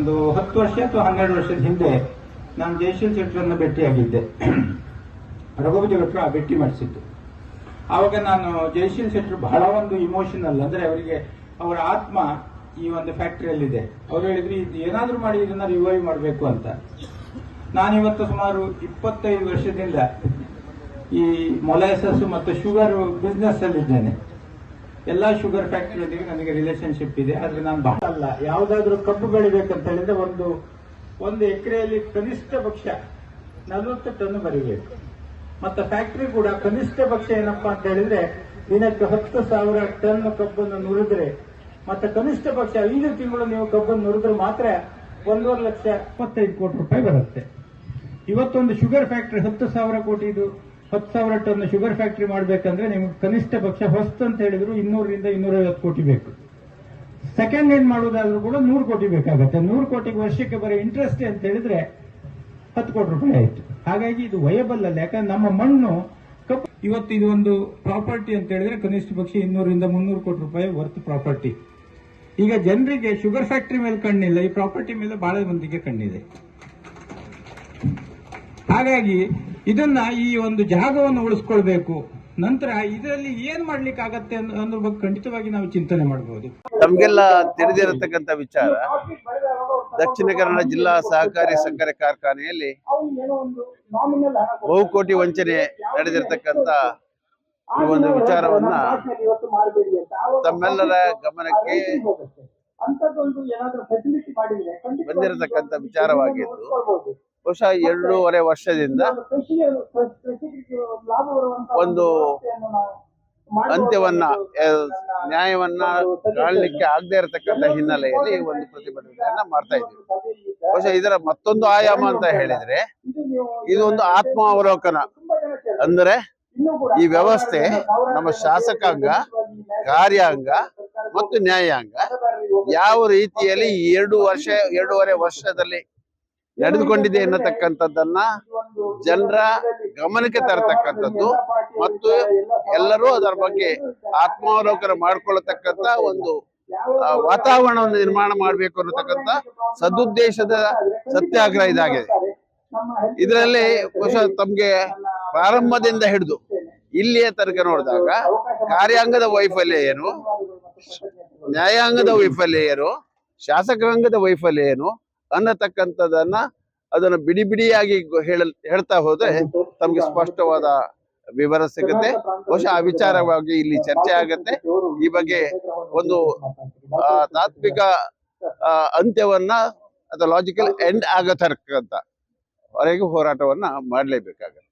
ಒಂದು 10 ವರ್ಷ ಅಥವಾ 12 ವರ್ಷದ ಹಿಂದೆ ನಾನು ಜಯಶೀಲ್ ಶೆಟ್ಟರನ್ನು ಭೇಟಿಯಾಗಿದ್ದೆ. ರಘುಪತಿ ಭಟ್ರು ಭೇಟಿ ಮಾಡಿಸಿದ್ದು. ಆವಾಗ ನಾನು ಜಯಶೀಲ್ ಶೆಟ್ಟರು ಬಹಳ ಒಂದು ಇಮೋಷನಲ್, ಅಂದ್ರೆ ಅವರಿಗೆ ಅವರ ಆತ್ಮ ಈ ಒಂದು ಫ್ಯಾಕ್ಟರಿಯಲ್ಲಿದೆ. ಅವ್ರು ಹೇಳಿದ್ರು ಇದು ಏನಾದ್ರೂ ಮಾಡಿ ಇದನ್ನ ರಿವೈವ್ ಮಾಡಬೇಕು ಅಂತ. ನಾನಿವತ್ತು ಸುಮಾರು 25 ವರ್ಷದಿಂದ ಈ ಮೊಲಾಸಸ್ ಮತ್ತು ಶುಗರ್ ಬಿಸ್ನೆಸ್ ಅಲ್ಲಿ ಇದ್ದೇನೆ. ಎಲ್ಲಾ ಶುಗರ್ ಫ್ಯಾಕ್ಟರಿಯೊಂದಿಗೆ ನನಗೆ ರಿಲೇಶನ್ಶಿಪ್ ಇದೆ. ಆದ್ರೆ ನಾನು ಬಹಳ ಅಲ್ಲ, ಯಾವುದಾದ್ರೂ ಕಬ್ಬು ಬೆಳಿಬೇಕಂತ ಹೇಳಿದ್ರೆ ಒಂದು ಎಕರೆಯಲ್ಲಿ ಕನಿಷ್ಠ ಪಕ್ಷ 40 ಟನ್ ಬರಿಬೇಕು. ಮತ್ತೆ ಫ್ಯಾಕ್ಟರಿ ಕೂಡ ಕನಿಷ್ಠ ಪಕ್ಷ ಏನಪ್ಪಾ ಅಂತ ಹೇಳಿದ್ರೆ ದಿನಕ್ಕೆ 10,000 ಟನ್ ಕಬ್ಬನ್ನು ನುರಿದ್ರೆ, ಮತ್ತೆ ಕನಿಷ್ಠ ಪಕ್ಷ 5 ತಿಂಗಳು ನೀವು ಕಬ್ಬನ್ನು ನುರಿದ್ರೆ ಮಾತ್ರ 1,25 ಕೋಟಿ ರೂಪಾಯಿ ಬರುತ್ತೆ. ಇವತ್ತೊಂದು sugar factory 10,000 ಕೋಟಿದು 10,000 ton sugar factory ಮಾಡಬೇಕಂದ್ರೆ ನಿಮ್ಗೆ ಕನಿಷ್ಠ ಪಕ್ಷ ಹೊಸ್ತು ಅಂತ ಹೇಳಿದ್ರು 200 ರಿಂದ 250 ಕೋಟಿ ಬೇಕು. ಸೆಕೆಂಡ್ ಹ್ಯಾಂಡ್ ಮಾಡೋದಾದ್ರೂ ಕೂಡ 100 ಕೋಟಿ ಬೇಕಾಗುತ್ತೆ. 100 ಕೋಟಿಗೆ ವರ್ಷಕ್ಕೆ ಬರೋ ಇಂಟ್ರೆಸ್ಟ್ ಅಂತ ಹೇಳಿದ್ರೆ 10 ಕೋಟಿ ರೂಪಾಯಿ ಆಯಿತು. ಹಾಗಾಗಿ ಇದು ವಯಬಲ್ ಅಲ್ಲ, ಯಾಕಂದ್ರೆ ನಮ್ಮ ಮಣ್ಣು ಕಪ್ಪು. ಇವತ್ತು ಇದು ಒಂದು ಪ್ರಾಪರ್ಟಿ ಅಂತ ಹೇಳಿದ್ರೆ ಕನಿಷ್ಠ ಪಕ್ಷ 200 ರಿಂದ 300 ಕೋಟಿ ರೂಪಾಯಿ ವರ್ತ್ ಪ್ರಾಪರ್ಟಿ. ಈಗ ಜನರಿಗೆ ಶುಗರ್ ಫ್ಯಾಕ್ಟರಿ ಮೇಲೆ ಕಣ್ಣಿಲ್ಲ, ಈ ಪ್ರಾಪರ್ಟಿ ಮೇಲೆ ಬಹಳ ಮಂದಿಗೆ ಕಣ್ಣಿದೆ. ಹಾಗಾಗಿ ಇದನ್ನ ಈ ಒಂದು ಜಾಗವನ್ನು ಉಳಿಸ್ಕೊಳ್ಬೇಕು. ನಂತರ ಇದರಲ್ಲಿ ಏನ್ ಮಾಡ್ಲಿಕ್ಕೆ ಆಗತ್ತೆ ಅನ್ನೋದ್ರ ಬಗ್ಗೆ ಖಂಡಿತವಾಗಿ ನಾವು ಚಿಂತನೆ ಮಾಡಬಹುದು. ತಮ್ಗೆಲ್ಲ ತಿಳಿದಿರತಕ್ಕಂತ ವಿಚಾರ, ದಕ್ಷಿಣ ಕನ್ನಡ ಜಿಲ್ಲಾ ಸಹಕಾರಿ ಸಕ್ಕರೆ ಕಾರ್ಖಾನೆಯಲ್ಲಿ ಬಹುಕೋಟಿ ವಂಚನೆ ನಡೆದಿರತಕ್ಕಂತ ಈ ಒಂದು ವಿಚಾರವನ್ನ ತಮ್ಮೆಲ್ಲರ ಗಮನಕ್ಕೆ ಬಂದಿರತಕ್ಕಂತ ವಿಚಾರವಾಗಿದ್ದು, ಬಹುಶಃ 2.5 ವರ್ಷದಿಂದ ಒಂದು ಅಂತ್ಯವನ್ನ, ನ್ಯಾಯವನ್ನ ಕಾಣಲಿಕ್ಕೆ ಆಗದೆ ಇರತಕ್ಕಂತ ಹಿನ್ನೆಲೆಯಲ್ಲಿ ಒಂದು ಪ್ರತಿಭಟನೆಯನ್ನ ಮಾಡ್ತಾ ಇದ್ದೀವಿ. ಬಹುಶಃ ಇದರ ಮತ್ತೊಂದು ಆಯಾಮ ಅಂತ ಹೇಳಿದ್ರೆ ಇದು ಒಂದು ಆತ್ಮ ಅವಲೋಕನ. ಅಂದ್ರೆ ಈ ವ್ಯವಸ್ಥೆ ನಮ್ಮ ಶಾಸಕಾಂಗ, ಕಾರ್ಯಾಂಗ ಮತ್ತು ನ್ಯಾಯಾಂಗ ಯಾವ ರೀತಿಯಲ್ಲಿ 2.5 ವರ್ಷದಲ್ಲಿ ನಡೆದುಕೊಂಡಿದೆ ಎನ್ನತಕ್ಕಂಥದ್ದನ್ನ ಜನರ ಗಮನಕ್ಕೆ ತರತಕ್ಕಂಥದ್ದು ಮತ್ತು ಎಲ್ಲರೂ ಅದರ ಬಗ್ಗೆ ಆತ್ಮಾವಲೋಕನ ಮಾಡಿಕೊಳ್ಳತಕ್ಕಂಥ ಒಂದು ವಾತಾವರಣವನ್ನು ನಿರ್ಮಾಣ ಮಾಡಬೇಕು ಅನ್ನತಕ್ಕಂಥ ಸದುದ್ದೇಶದ ಸತ್ಯಾಗ್ರಹ ಇದಾಗಿದೆ. ಇದರಲ್ಲಿ ಬಹುಶಃ ತಮ್ಗೆ ಪ್ರಾರಂಭದಿಂದ ಹಿಡಿದು ಇಲ್ಲಿಯ ತನಕ ನೋಡಿದಾಗ ಕಾರ್ಯಾಂಗದ ವೈಫಲ್ಯ ಏನು, ನ್ಯಾಯಾಂಗದ ವೈಫಲ್ಯ ಏನು, ಶಾಸಕಾಂಗದ ವೈಫಲ್ಯ ಏನು ಅನ್ನತಕ್ಕಂಥದ್ದನ್ನ ಅದನ್ನು ಬಿಡಿ ಬಿಡಿಯಾಗಿ ಹೇಳ್ತಾ ಹೋದ್ರೆ ತಮ್ಗೆ ಸ್ಪಷ್ಟವಾದ ವಿವರ ಸಿಗುತ್ತೆ. ಬಹುಶಃ ಆ ವಿಚಾರವಾಗಿ ಇಲ್ಲಿ ಚರ್ಚೆ ಆಗತ್ತೆ. ಈ ಬಗ್ಗೆ ಒಂದು ತಾತ್ವಿಕ ಅಂತ್ಯವನ್ನ ಅಥವಾ ಲಾಜಿಕಲ್ ಎಂಡ್ ಆಗತಕ್ಕಂತ ವರೆಗೂ ಹೋರಾಟವನ್ನ ಮಾಡಲೇಬೇಕಾಗತ್ತೆ.